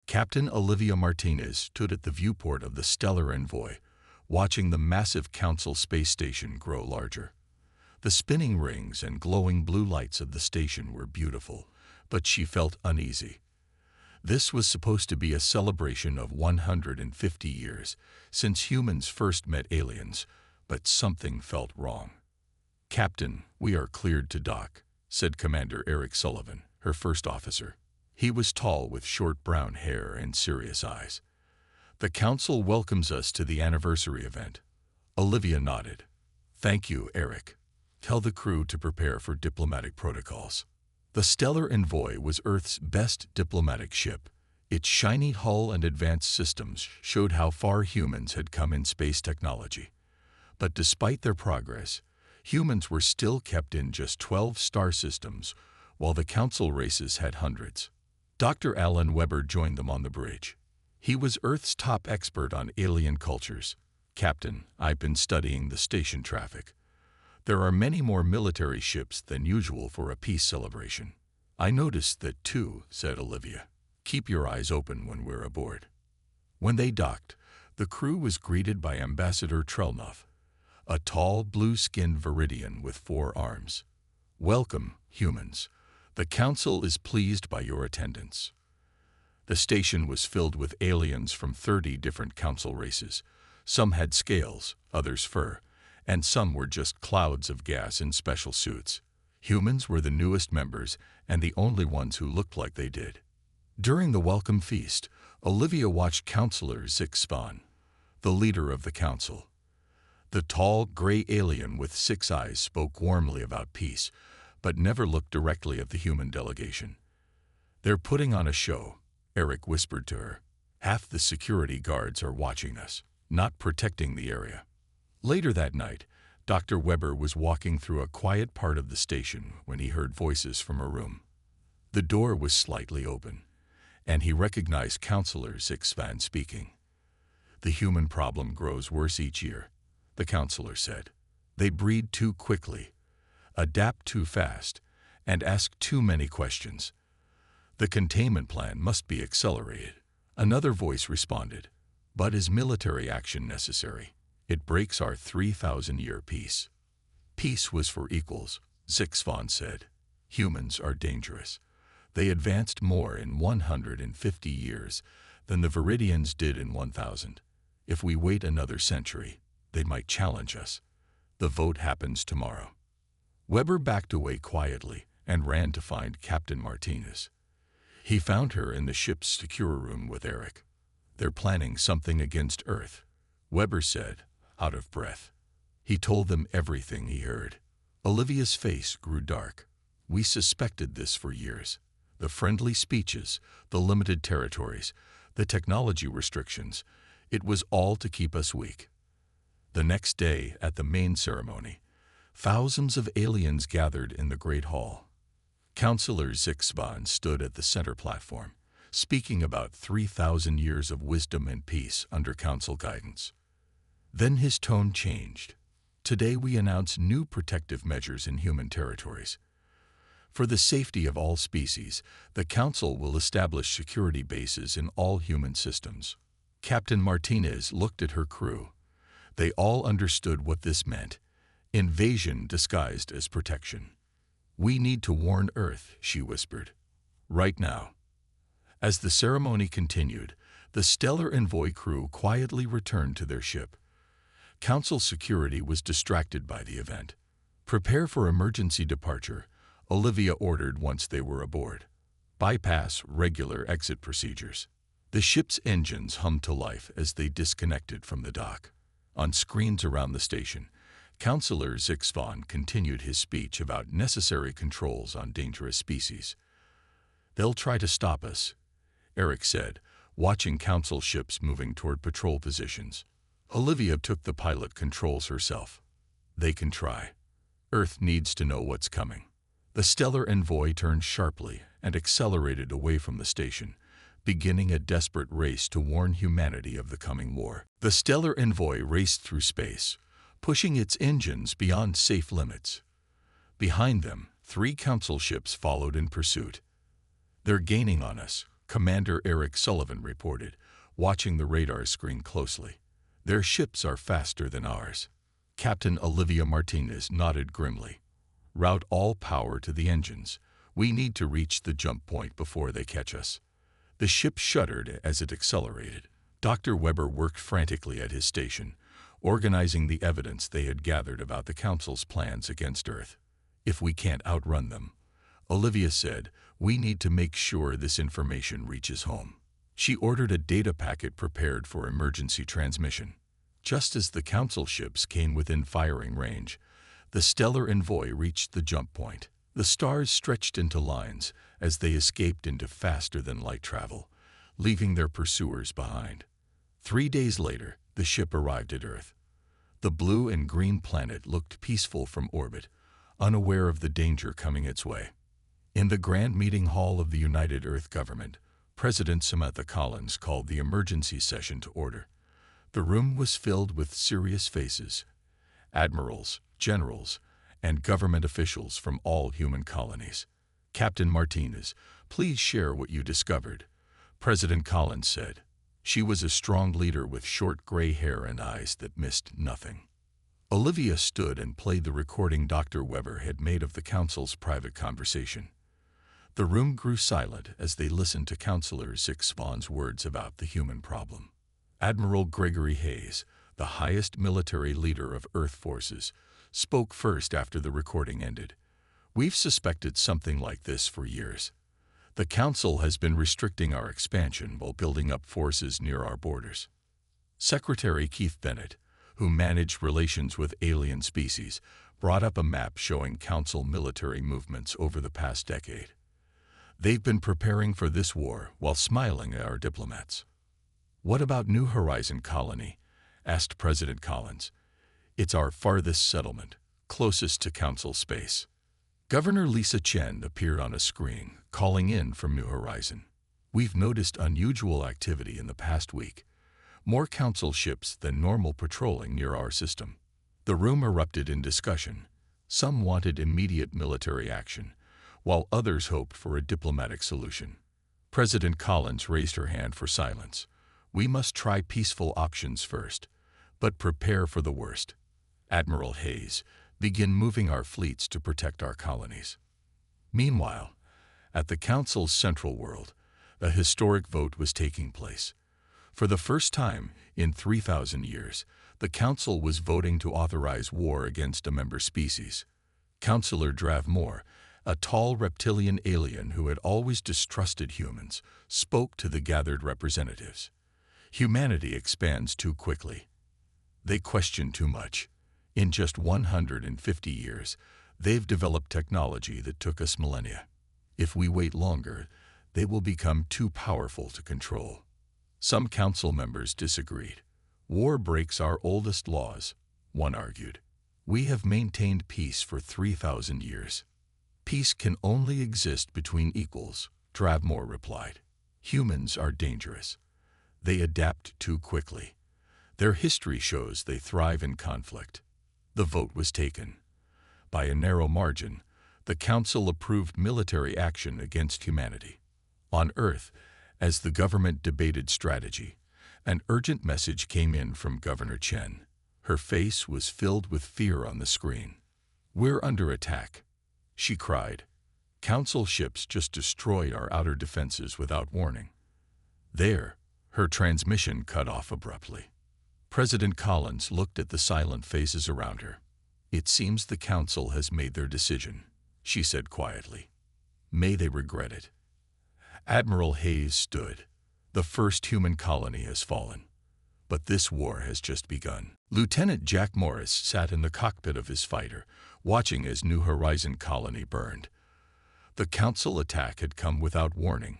Captain Olivia Martinez stood at the viewport of the Stellar Envoy, watching the massive Council space station grow larger. The spinning rings and glowing blue lights of the station were beautiful, but she felt uneasy. This was supposed to be a celebration of 150 years since humans first met aliens, but something felt wrong. "Captain, we are cleared to dock," said Commander Eric Sullivan, her first officer. He was tall with short brown hair and serious eyes. "The Council welcomes us to the anniversary event." Olivia nodded. "Thank you, Eric. Tell the crew to prepare for diplomatic protocols." The Stellar Envoy was Earth's best diplomatic ship. Its shiny hull and advanced systems showed how far humans had come in space technology. But despite their progress, humans were still kept in just 12 star systems, while the Council races had hundreds. Dr. Alan Weber joined them on the bridge. He was Earth's top expert on alien cultures. "Captain, I've been studying the station traffic. There are many more military ships than usual for a peace celebration." "I noticed that too," said Olivia. "Keep your eyes open when we're aboard." When they docked, the crew was greeted by Ambassador Trelnov, a tall, blue-skinned Viridian with 4 arms. "Welcome, humans. The Council is pleased by your attendance." The station was filled with aliens from 30 different Council races. Some had scales, others fur, and some were just clouds of gas in special suits. Humans were the newest members and the only ones who looked like they did. During the welcome feast, Olivia watched Councillor Zixvan, the leader of the Council. The tall, gray alien with 6 eyes spoke warmly about peace, but never looked directly at the human delegation. "They're putting on a show," Eric whispered to her. "Half the security guards are watching us, not protecting the area." Later that night, Dr. Weber was walking through a quiet part of the station when he heard voices from a room. The door was slightly open, and he recognized Councillor Zixvan speaking. "The human problem grows worse each year," the counselor said. "They breed too quickly, adapt too fast, and ask too many questions. The containment plan must be accelerated." Another voice responded, "But is military action necessary? It breaks our 3,000-year peace." "Peace was for equals," Zixvan said. "Humans are dangerous. They advanced more in 150 years than the Viridians did in 1,000. If we wait another century, they might challenge us. The vote happens tomorrow." Weber backed away quietly and ran to find Captain Martinez. He found her in the ship's secure room with Eric. "They're planning something against Earth," Weber said, out of breath. He told them everything he heard. Olivia's face grew dark. "We suspected this for years. The friendly speeches, the limited territories, the technology restrictions, it was all to keep us weak." The next day, at the main ceremony, thousands of aliens gathered in the Great Hall. Councillor Zixvan stood at the center platform, speaking about 3,000 years of wisdom and peace under Council guidance. Then his tone changed. "Today we announce new protective measures in human territories. For the safety of all species, the Council will establish security bases in all human systems." Captain Martinez looked at her crew. They all understood what this meant: invasion disguised as protection. "We need to warn Earth," she whispered. "Right now." As the ceremony continued, the Stellar Envoy crew quietly returned to their ship. Council security was distracted by the event. "Prepare for emergency departure," Olivia ordered once they were aboard. "Bypass regular exit procedures." The ship's engines hummed to life as they disconnected from the dock. On screens around the station, Councillor Zixvan continued his speech about necessary controls on dangerous species. "They'll try to stop us," Eric said, watching Council ships moving toward patrol positions. Olivia took the pilot controls herself. "They can try. Earth needs to know what's coming." The Stellar Envoy turned sharply and accelerated away from the station, beginning a desperate race to warn humanity of the coming war. The Stellar Envoy raced through space, pushing its engines beyond safe limits. Behind them, 3 Council ships followed in pursuit. "They're gaining on us," Commander Eric Sullivan reported, watching the radar screen closely. Their ships are faster than ours. Captain Olivia Martinez nodded grimly. Route all power to the engines. We need to reach the jump point before they catch us. The ship shuddered as it accelerated. Dr. Weber worked frantically at his station, organizing the evidence they had gathered about the Council's plans against Earth. If we can't outrun them, Olivia said, we need to make sure this information reaches home. She ordered a data packet prepared for emergency transmission. Just as the Council ships came within firing range, the stellar envoy reached the jump point. The stars stretched into lines as they escaped into faster-than-light travel, leaving their pursuers behind. 3 days later, the ship arrived at Earth. The blue and green planet looked peaceful from orbit, unaware of the danger coming its way. In the Grand Meeting Hall of the United Earth Government, President Samantha Collins called the emergency session to order. The room was filled with serious faces, admirals, generals, and government officials from all human colonies. Captain Martinez, please share what you discovered, President Collins said. She was a strong leader with short gray hair and eyes that missed nothing. Olivia stood and played the recording Dr. Weber had made of the Council's private conversation. The room grew silent as they listened to Counselor Zick Spawn's words about the human problem. Admiral Gregory Hayes, the highest military leader of Earth forces, spoke first after the recording ended. We've suspected something like this for years. The Council has been restricting our expansion while building up forces near our borders. Secretary Keith Bennett, who managed relations with alien species, brought up a map showing Council military movements over the past decade. They've been preparing for this war while smiling at our diplomats. What about New Horizon Colony? Asked President Collins. It's our farthest settlement, closest to Council space. Governor Lisa Chen appeared on a screen, calling in from New Horizon. We've noticed unusual activity in the past week. More Council ships than normal patrolling near our system. The room erupted in discussion. Some wanted immediate military action, while others hoped for a diplomatic solution. President Collins raised her hand for silence. We must try peaceful options first, but prepare for the worst. Admiral Hayes, begin moving our fleets to protect our colonies. Meanwhile, at the Council's central world, a historic vote was taking place. For the first time in 3,000 years, the Council was voting to authorize war against a member species. Councillor Dravmore, a tall reptilian alien who had always distrusted humans, spoke to the gathered representatives. Humanity expands too quickly. They question too much. In just 150 years, they've developed technology that took us millennia. If we wait longer, they will become too powerful to control. Some council members disagreed. War breaks our oldest laws, one argued. We have maintained peace for 3,000 years. Peace can only exist between equals, Dravmore replied. Humans are dangerous. They adapt too quickly. Their history shows they thrive in conflict. The vote was taken. By a narrow margin, the Council approved military action against humanity. On Earth, as the government debated strategy, an urgent message came in from Governor Chen. Her face was filled with fear on the screen. We're under attack, she cried. Council ships just destroyed our outer defenses without warning. There, her transmission cut off abruptly. President Collins looked at the silent faces around her. It seems the Council has made their decision, she said quietly. May they regret it. Admiral Hayes stood. The first human colony has fallen. But this war has just begun. Lieutenant Jack Morris sat in the cockpit of his fighter, watching as New Horizon Colony burned. The Council attack had come without warning,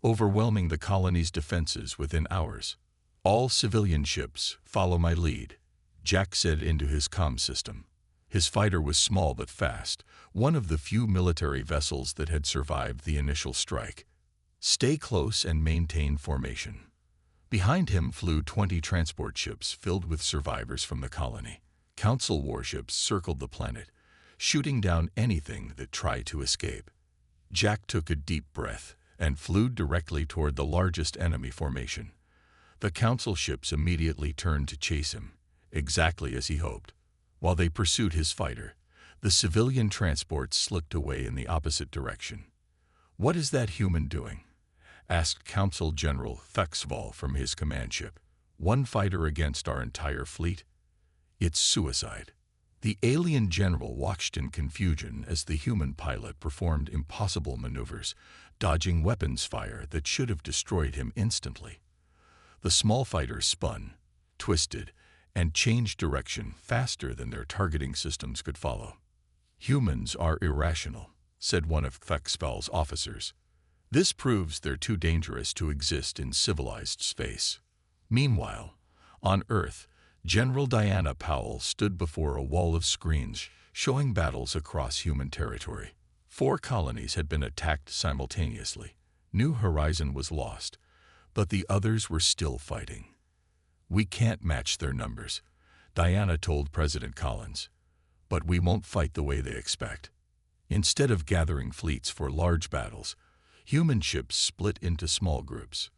overwhelming the colony's defenses within hours. All civilian ships, follow my lead, Jack said into his comm system. His fighter was small but fast, one of the few military vessels that had survived the initial strike. Stay close and maintain formation. Behind him flew 20 transport ships filled with survivors from the colony. Council warships circled the planet, shooting down anything that tried to escape. Jack took a deep breath and flew directly toward the largest enemy formation. The Council ships immediately turned to chase him, exactly as he hoped. While they pursued his fighter, the civilian transports slipped away in the opposite direction. "What is that human doing?" asked Council General Thuxval from his command ship. "One fighter against our entire fleet? It's suicide." The alien general watched in confusion as the human pilot performed impossible maneuvers, dodging weapons fire that should have destroyed him instantly. The small fighter spun, twisted, and changed direction faster than their targeting systems could follow. "Humans are irrational," said one of Thuxval's officers. "This proves they're too dangerous to exist in civilized space." Meanwhile, on Earth, General Diana Powell stood before a wall of screens showing battles across human territory. 4 colonies had been attacked simultaneously. New Horizon was lost, but the others were still fighting. "We can't match their numbers," Diana told President Collins. "But we won't fight the way they expect." Instead of gathering fleets for large battles, human ships split into small groups.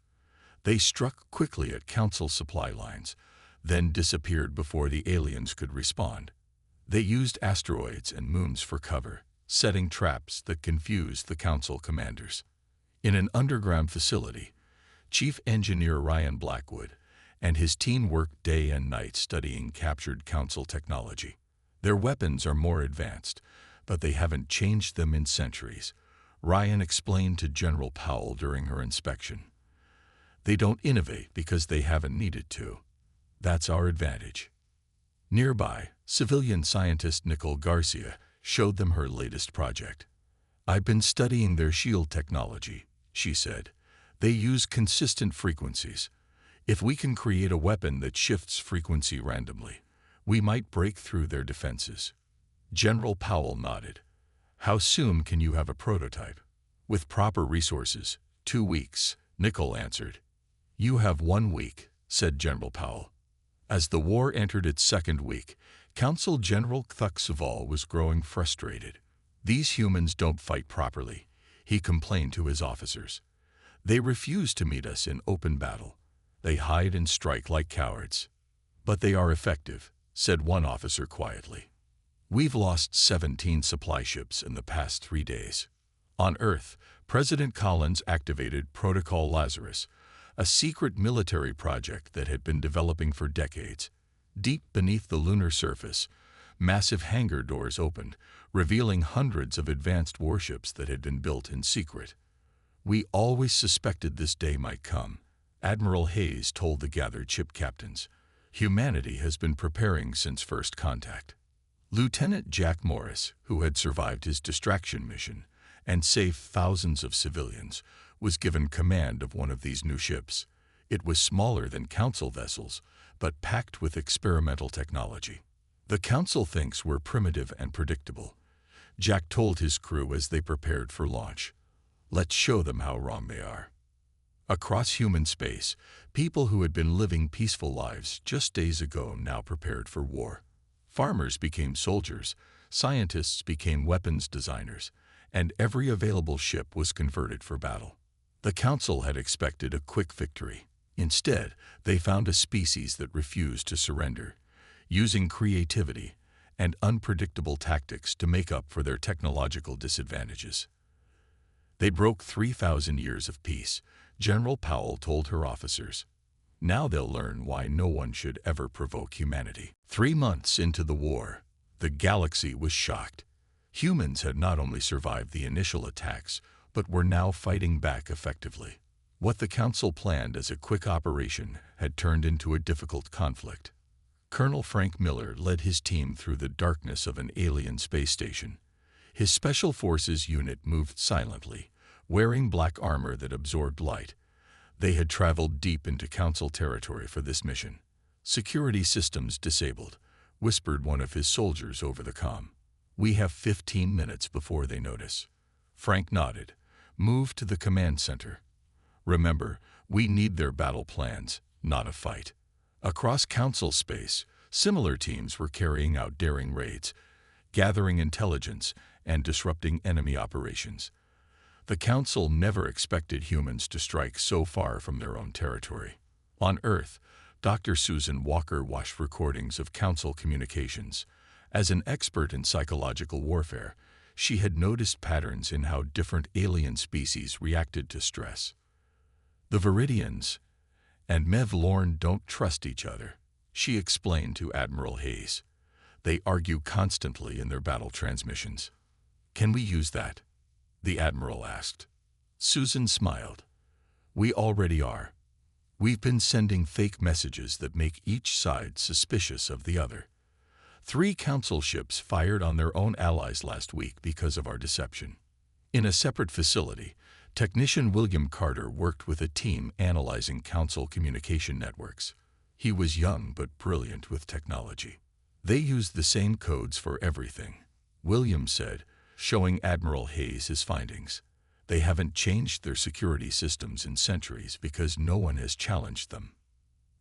They struck quickly at Council supply lines, then disappeared before the aliens could respond. They used asteroids and moons for cover, setting traps that confused the Council commanders. In an underground facility, Chief Engineer Ryan Blackwood and his team worked day and night studying captured Council technology. "Their weapons are more advanced, but they haven't changed them in centuries," Ryan explained to General Powell during her inspection. "They don't innovate because they haven't needed to. That's our advantage." Nearby, civilian scientist Nicole Garcia showed them her latest project. "I've been studying their shield technology," she said. "They use consistent frequencies. If we can create a weapon that shifts frequency randomly, we might break through their defenses." General Powell nodded. "How soon can you have a prototype?" "With proper resources, 2 weeks," Nicole answered. "You have 1 week," said General Powell. As the war entered its 2nd week, Council General Thuxval was growing frustrated. "These humans don't fight properly," he complained to his officers. "They refuse to meet us in open battle. They hide and strike like cowards." "But they are effective," said one officer quietly. "We've lost 17 supply ships in the past 3 days." On Earth, President Collins activated Protocol Lazarus, a secret military project that had been developing for decades. Deep beneath the lunar surface, massive hangar doors opened, revealing hundreds of advanced warships that had been built in secret. "We always suspected this day might come," Admiral Hayes told the gathered ship captains. "Humanity has been preparing since first contact." Lieutenant Jack Morris, who had survived his distraction mission and saved thousands of civilians, was given command of one of these new ships. It was smaller than Council vessels, but packed with experimental technology. "The Council thinks we're primitive and predictable," Jack told his crew as they prepared for launch. "Let's show them how wrong they are." Across human space, people who had been living peaceful lives just days ago now prepared for war. Farmers became soldiers, scientists became weapons designers, and every available ship was converted for battle. The Council had expected a quick victory. Instead, they found a species that refused to surrender, using creativity and unpredictable tactics to make up for their technological disadvantages. They broke 3,000 years of peace, General Powell told her officers. Now they'll learn why no one should ever provoke humanity. 3 months into the war, the galaxy was shocked. Humans had not only survived the initial attacks, but were now fighting back effectively. What the Council planned as a quick operation had turned into a difficult conflict. Colonel Frank Miller led his team through the darkness of an alien space station. His Special Forces unit moved silently, wearing black armor that absorbed light. They had traveled deep into Council territory for this mission. "Security systems disabled," whispered one of his soldiers over the comm. "We have 15 minutes before they notice." Frank nodded. "Move to the command center. Remember, we need their battle plans, not a fight." Across Council space, similar teams were carrying out daring raids, gathering intelligence, and disrupting enemy operations. The Council never expected humans to strike so far from their own territory. On Earth, Dr. Susan Walker watched recordings of Council communications. As an expert in psychological warfare, she had noticed patterns in how different alien species reacted to stress. The Viridians and Mev Lorne don't trust each other, she explained to Admiral Hayes. They argue constantly in their battle transmissions. Can we use that? The Admiral asked. Susan smiled. We already are. We've been sending fake messages that make each side suspicious of the other. 3 Council ships fired on their own allies last week because of our deception. In a separate facility, technician William Carter worked with a team analyzing Council communication networks. He was young but brilliant with technology. They used the same codes for everything, William said, showing Admiral Hayes his findings. They haven't changed their security systems in centuries because no one has challenged them.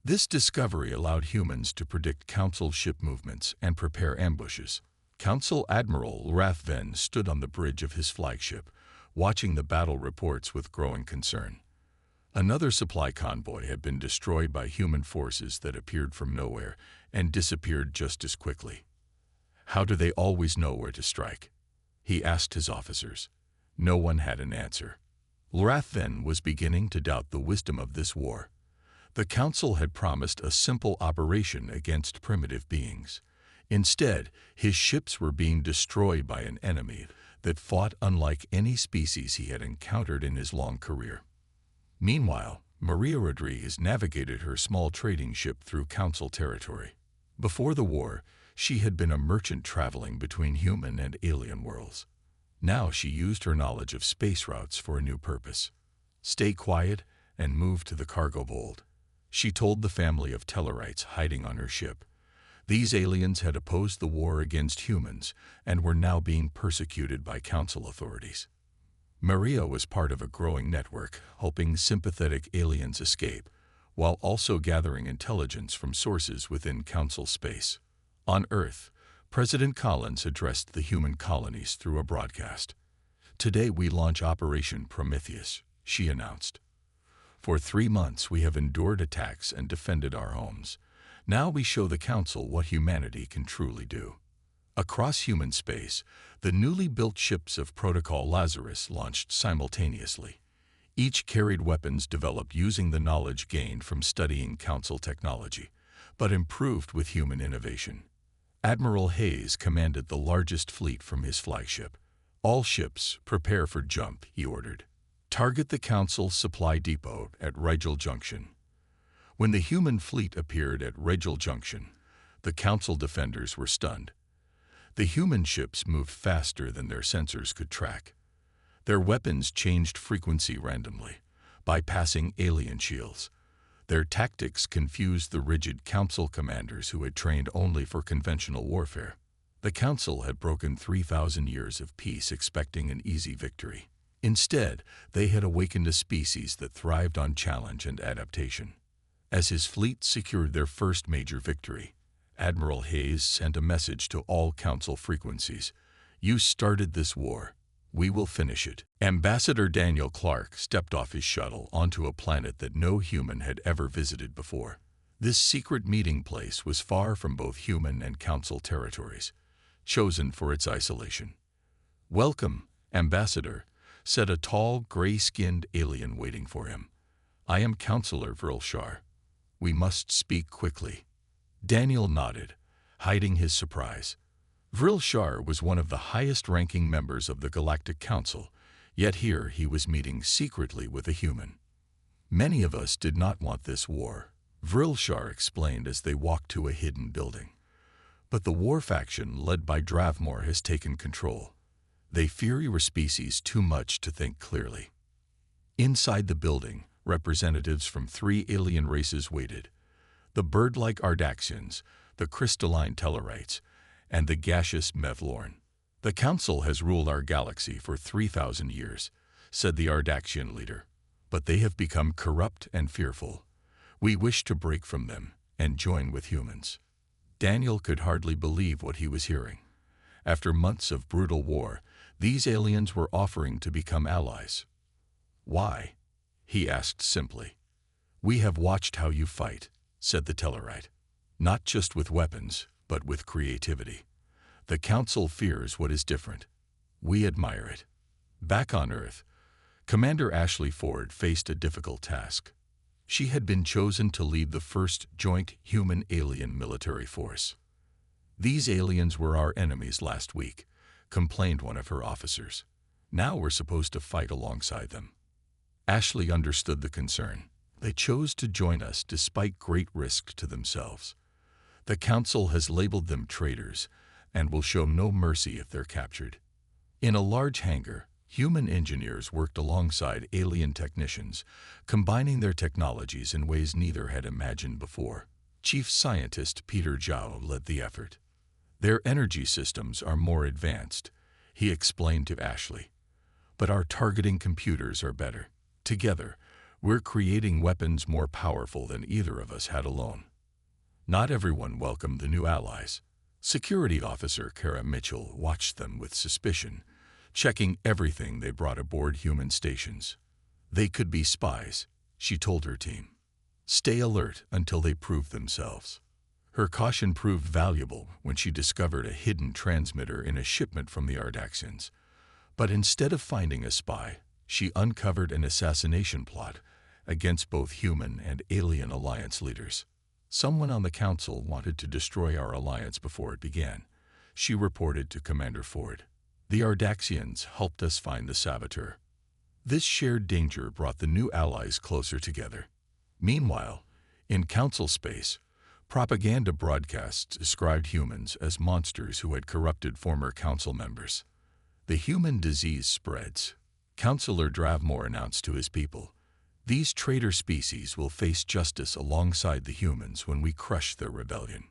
This discovery allowed humans to predict Council ship movements and prepare ambushes. Council Admiral Rathven stood on the bridge of his flagship, watching the battle reports with growing concern. Another supply convoy had been destroyed by human forces that appeared from nowhere and disappeared just as quickly. How do they always know where to strike? He asked his officers. No one had an answer. Rathven was beginning to doubt the wisdom of this war. The Council had promised a simple operation against primitive beings. Instead, his ships were being destroyed by an enemy that fought unlike any species he had encountered in his long career. Meanwhile, Maria Rodriguez navigated her small trading ship through Council territory. Before the war, she had been a merchant traveling between human and alien worlds. Now she used her knowledge of space routes for a new purpose. Stay quiet and move to the cargo hold, she told the family of Tellarites hiding on her ship. These aliens had opposed the war against humans and were now being persecuted by Council authorities. Maria was part of a growing network, helping sympathetic aliens escape, while also gathering intelligence from sources within Council space. On Earth, President Collins addressed the human colonies through a broadcast. Today we launch Operation Prometheus, she announced. For 3 months we have endured attacks and defended our homes. Now we show the Council what humanity can truly do. Across human space, the newly built ships of Protocol Lazarus launched simultaneously. Each carried weapons developed using the knowledge gained from studying Council technology, but improved with human innovation. Admiral Hayes commanded the largest fleet from his flagship. All ships, prepare for jump, he ordered. Target the Council supply depot at Rigel Junction. When the human fleet appeared at Rigel Junction, the Council defenders were stunned. The human ships moved faster than their sensors could track. Their weapons changed frequency randomly, bypassing alien shields. Their tactics confused the rigid Council commanders who had trained only for conventional warfare. The Council had broken 3,000 years of peace expecting an easy victory. Instead, they had awakened a species that thrived on challenge and adaptation. As his fleet secured their first major victory, Admiral Hayes sent a message to all Council frequencies. You started this war. We will finish it. Ambassador Daniel Clark stepped off his shuttle onto a planet that no human had ever visited before. This secret meeting place was far from both human and Council territories, chosen for its isolation. Welcome, Ambassador, said a tall, gray-skinned alien waiting for him. I am Counselor Vrilshar. We must speak quickly. Daniel nodded, hiding his surprise. Vrilshar was one of the highest-ranking members of the Galactic Council, yet here he was meeting secretly with a human. Many of us did not want this war, Vrilshar explained as they walked to a hidden building. But the war faction led by Dravmor has taken control. They fear your species too much to think clearly. Inside the building, representatives from 3 alien races waited. The bird-like Ardaxians, the crystalline Tellarites, and the gaseous Mevlorn. The Council has ruled our galaxy for 3,000 years, said the Ardaxian leader, but they have become corrupt and fearful. We wish to break from them and join with humans. Daniel could hardly believe what he was hearing. After months of brutal war, These aliens were offering to become allies. "Why?" he asked simply. "We have watched how you fight," said the Tellarite. "Not just with weapons, but with creativity. The Council fears what is different. We admire it." Back on Earth, Commander Ashley Ford faced a difficult task. She had been chosen to lead the first joint human-alien military force. "These aliens were our enemies last week," complained one of her officers. "Now we're supposed to fight alongside them." Ashley understood the concern. "They chose to join us despite great risk to themselves. The Council has labeled them traitors and will show no mercy if they're captured." In a large hangar, human engineers worked alongside alien technicians, combining their technologies in ways neither had imagined before. Chief Scientist Peter Zhao led the effort. "Their energy systems are more advanced," he explained to Ashley. "But our targeting computers are better. Together, we're creating weapons more powerful than either of us had alone." Not everyone welcomed the new allies. Security Officer Kara Mitchell watched them with suspicion, checking everything they brought aboard human stations. "They could be spies," she told her team. "Stay alert until they prove themselves." Her caution proved valuable when she discovered a hidden transmitter in a shipment from the Ardaxians. But instead of finding a spy, she uncovered an assassination plot against both human and alien alliance leaders. "Someone on the Council wanted to destroy our alliance before it began," she reported to Commander Ford. "The Ardaxians helped us find the saboteur." This shared danger brought the new allies closer together. Meanwhile, in Council space, propaganda broadcasts described humans as monsters who had corrupted former Council members. "The human disease spreads," Councillor Dravmore announced to his people. "These traitor species will face justice alongside the humans when we crush their rebellion."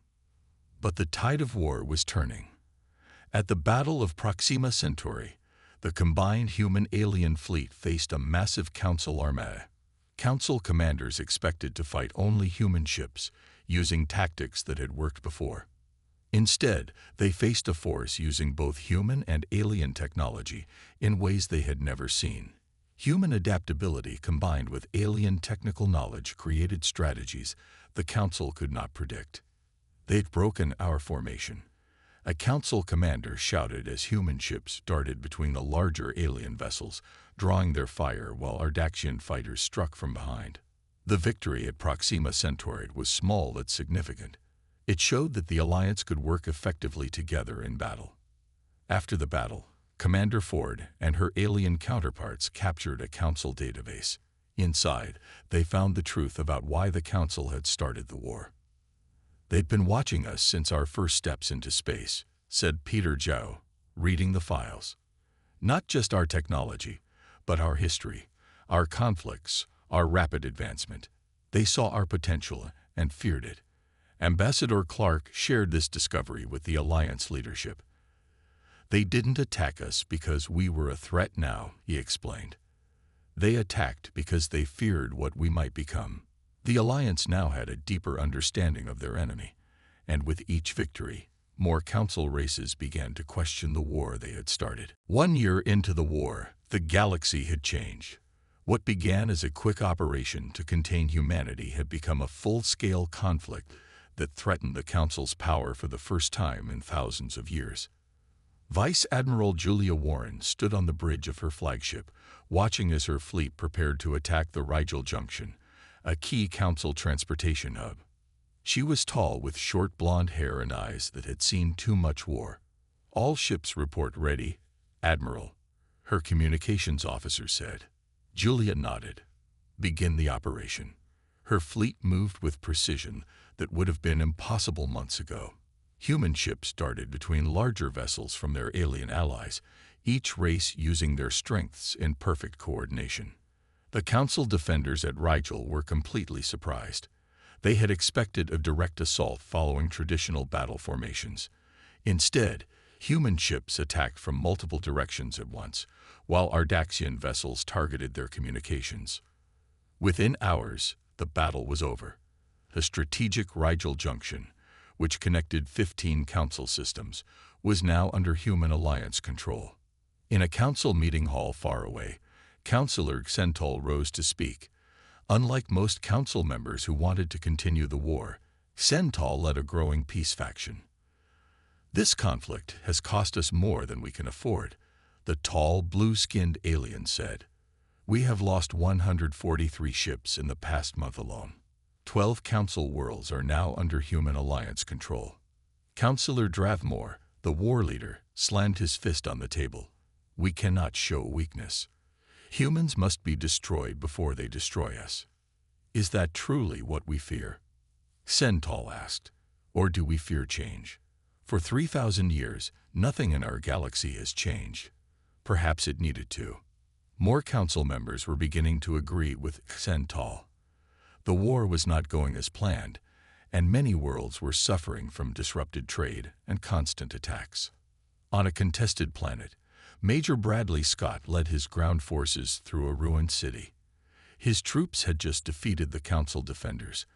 But the tide of war was turning. At the Battle of Proxima Centauri, the combined human-alien fleet faced a massive Council armada. Council commanders expected to fight only human ships, using tactics that had worked before. Instead, they faced a force using both human and alien technology in ways they had never seen. Human adaptability combined with alien technical knowledge created strategies the Council could not predict. "They'd broken our formation," a Council commander shouted as human ships darted between the larger alien vessels, drawing their fire while Ardaxian fighters struck from behind. The victory at Proxima Centauri was small but significant. It showed that the Alliance could work effectively together in battle. After the battle, Commander Ford and her alien counterparts captured a Council database. Inside, they found the truth about why the Council had started the war. "They'd been watching us since our first steps into space," said Peter Zhao, reading the files. "Not just our technology, but our history, our conflicts, our rapid advancement. They saw our potential and feared it." Ambassador Clark shared this discovery with the Alliance leadership. "They didn't attack us because we were a threat now," he explained. "They attacked because they feared what we might become." The Alliance now had a deeper understanding of their enemy, and with each victory, more Council races began to question the war they had started. 1 year into the war, the galaxy had changed. What began as a quick operation to contain humanity had become a full-scale conflict that threatened the Council's power for the first time in thousands of years. Vice Admiral Julia Warren stood on the bridge of her flagship, watching as her fleet prepared to attack the Rigel Junction, a key Council transportation hub. She was tall with short blonde hair and eyes that had seen too much war. "All ships report ready, Admiral," her communications officer said. Julia nodded. "Begin the operation." Her fleet moved with precision that would have been impossible months ago. Human ships darted between larger vessels from their alien allies, each race using their strengths in perfect coordination. The Council defenders at Rigel were completely surprised. They had expected a direct assault following traditional battle formations. Instead, human ships attacked from multiple directions at once, while Ardaxian vessels targeted their communications. Within hours, the battle was over. The strategic Rigel Junction, which connected 15 Council systems, was now under human Alliance control. In a council meeting hall far away, Councillor Xentol rose to speak. Unlike most council members who wanted to continue the war, Xentol led a growing peace faction. "This conflict has cost us more than we can afford," the tall, blue-skinned alien said. "We have lost 143 ships in the past month alone. 12 council worlds are now under human alliance control." Councillor Dravmore, the war leader, slammed his fist on the table. "We cannot show weakness. Humans must be destroyed before they destroy us." "Is that truly what we fear?" Xentol asked. "Or do we fear change? For 3,000 years, nothing in our galaxy has changed. Perhaps it needed to." More council members were beginning to agree with Xentol. The war was not going as planned, and many worlds were suffering from disrupted trade and constant attacks. On a contested planet, Major Bradley Scott led his ground forces through a ruined city. His troops had just defeated the council defenders,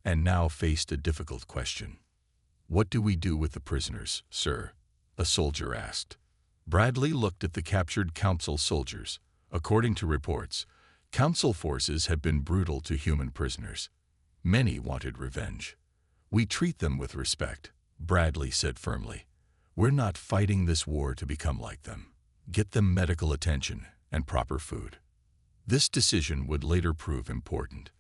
and now faced a difficult question. "What do we do with the prisoners, sir?" a soldier asked. Bradley looked at the captured council soldiers. According to reports, council forces had been brutal to human prisoners. Many wanted revenge. "We treat them with respect," Bradley said firmly. "We're not fighting this war to become like them. Get them medical attention and proper food." This decision would later prove important.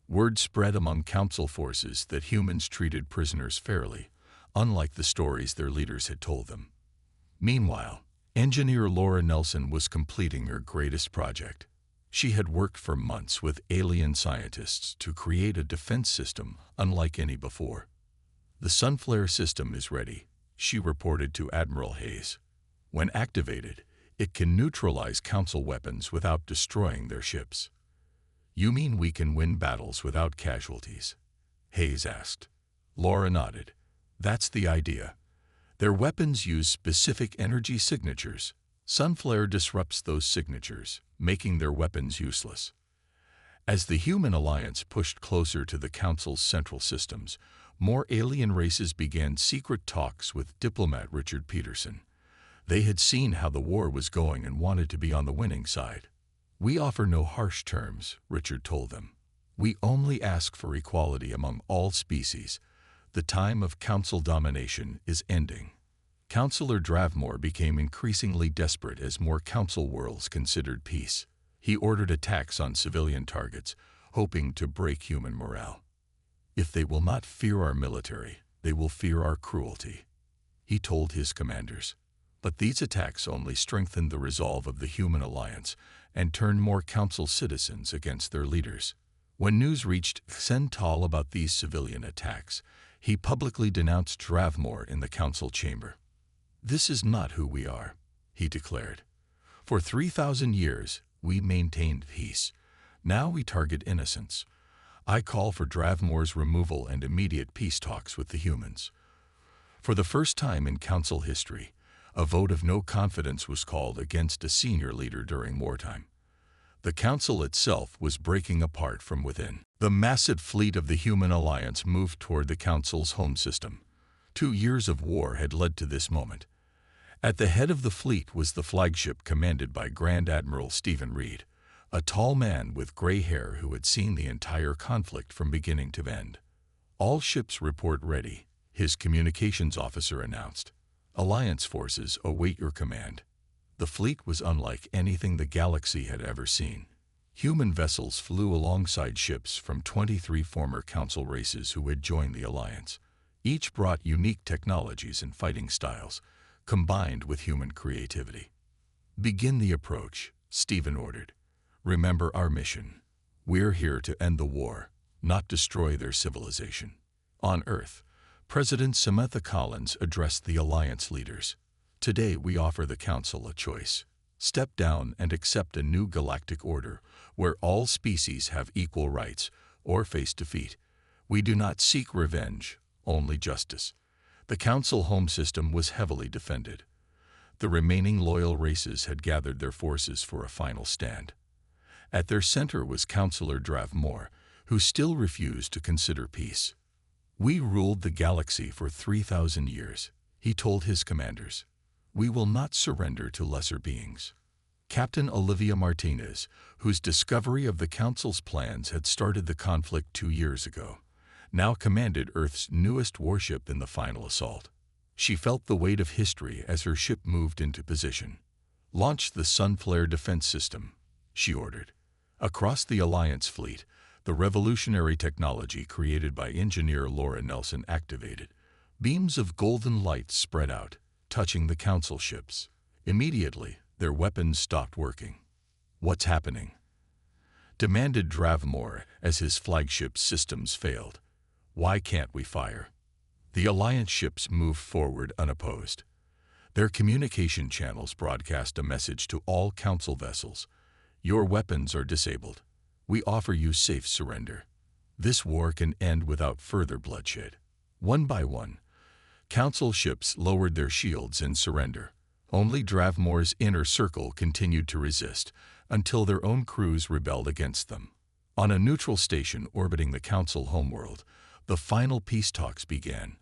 Word spread among council forces that humans treated prisoners fairly, unlike the stories their leaders had told them. Meanwhile, engineer Laura Nelson was completing her greatest project. She had worked for months with alien scientists to create a defense system unlike any before. "The Sunflare system is ready," she reported to Admiral Hayes. "When activated, it can neutralize council weapons without destroying their ships." "You mean we can win battles without casualties?" Hayes asked. Laura nodded. "That's the idea. Their weapons use specific energy signatures. Sunflare disrupts those signatures, making their weapons useless." As the human alliance pushed closer to the Council's central systems, more alien races began secret talks with diplomat Richard Peterson. They had seen how the war was going and wanted to be on the winning side. "We offer no harsh terms," Richard told them. "We only ask for equality among all species. The time of council domination is ending." Councillor Dravmore became increasingly desperate as more council worlds considered peace. He ordered attacks on civilian targets, hoping to break human morale. "If they will not fear our military, they will fear our cruelty," he told his commanders. But these attacks only strengthened the resolve of the human alliance and turned more council citizens against their leaders. When news reached Xentol about these civilian attacks, he publicly denounced Dravmore in the council chamber. "This is not who we are," he declared. "For 3,000 years, we maintained peace. Now we target innocents. I call for Dravmore's removal and immediate peace talks with the humans." For the first time in council history, a vote of no confidence was called against a senior leader during wartime. The council itself was breaking apart from within. The massive fleet of the human alliance moved toward the council's home system. 2 years of war had led to this moment. At the head of the fleet was the flagship commanded by Grand Admiral Stephen Reed, a tall man with gray hair who had seen the entire conflict from beginning to end. "All ships report ready," his communications officer announced. "Alliance forces await your command." The fleet was unlike anything the galaxy had ever seen. Human vessels flew alongside ships from 23 former council races who had joined the alliance. Each brought unique technologies and fighting styles, combined with human creativity. "Begin the approach," Stephen ordered. "Remember our mission. We're here to end the war, not destroy their civilization." On Earth, President Samantha Collins addressed the alliance leaders. "Today we offer the Council a choice. Step down and accept a new galactic order where all species have equal rights, or face defeat. We do not seek revenge, only justice." The Council home system was heavily defended. The remaining loyal races had gathered their forces for a final stand. At their center was Councillor Dravmore, who still refused to consider peace. "We ruled the galaxy for 3,000 years," he told his commanders. We will not surrender to lesser beings. Captain Olivia Martinez, whose discovery of the Council's plans had started the conflict 2 years ago, now commanded Earth's newest warship in the final assault. She felt the weight of history as her ship moved into position. "Launch the Sunflare defense system," she ordered. Across the Alliance fleet, the revolutionary technology created by engineer Laura Nelson activated. Beams of golden light spread out, touching the Council ships. Immediately, their weapons stopped working. "What's happening?" demanded Dravmore as his flagship's systems failed. "Why can't we fire?" The Alliance ships moved forward unopposed. Their communication channels broadcast a message to all Council vessels. "Your weapons are disabled. We offer you safe surrender. This war can end without further bloodshed." One by one, Council ships lowered their shields in surrender. Only Dravmore's inner circle continued to resist, until their own crews rebelled against them. On a neutral station orbiting the Council homeworld, the final peace talks began.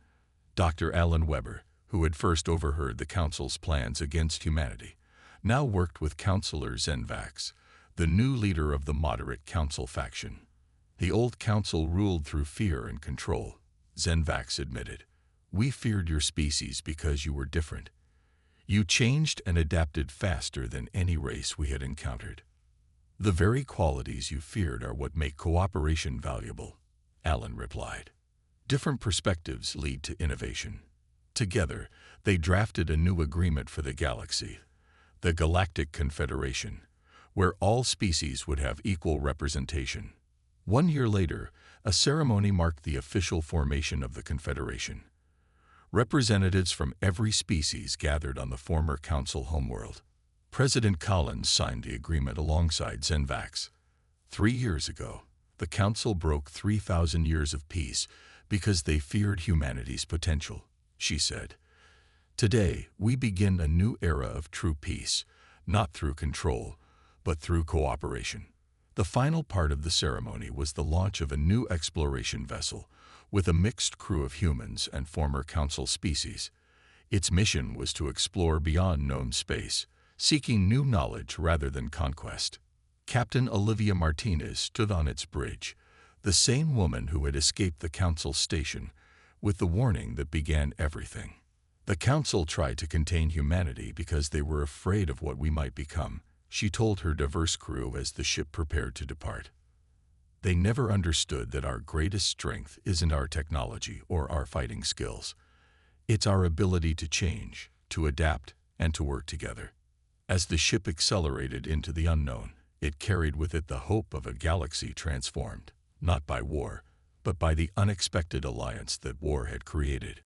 Dr. Alan Weber, who had first overheard the Council's plans against humanity, now worked with Councillor Zenvax, the new leader of the moderate Council faction. "The old Council ruled through fear and control," Zenvax admitted. "We feared your species because you were different. You changed and adapted faster than any race we had encountered. The very qualities you feared are what make cooperation valuable," Alan replied. "Different perspectives lead to innovation." Together, they drafted a new agreement for the galaxy, the Galactic Confederation, where all species would have equal representation. 1 year later, a ceremony marked the official formation of the Confederation. Representatives from every species gathered on the former Council homeworld. President Collins signed the agreement alongside Zenvax. 3 years ago, the Council broke 3,000 years of peace because they feared humanity's potential, she said. "Today, we begin a new era of true peace, not through control, but through cooperation." The final part of the ceremony was the launch of a new exploration vessel, with a mixed crew of humans and former Council species. Its mission was to explore beyond known space, seeking new knowledge rather than conquest. Captain Olivia Martinez stood on its bridge, the same woman who had escaped the Council station, with the warning that began everything. "The Council tried to contain humanity because they were afraid of what we might become," she told her diverse crew as the ship prepared to depart. "They never understood that our greatest strength isn't our technology or our fighting skills. It's our ability to change, to adapt, and to work together." As the ship accelerated into the unknown, it carried with it the hope of a galaxy transformed, not by war, but by the unexpected alliance that war had created.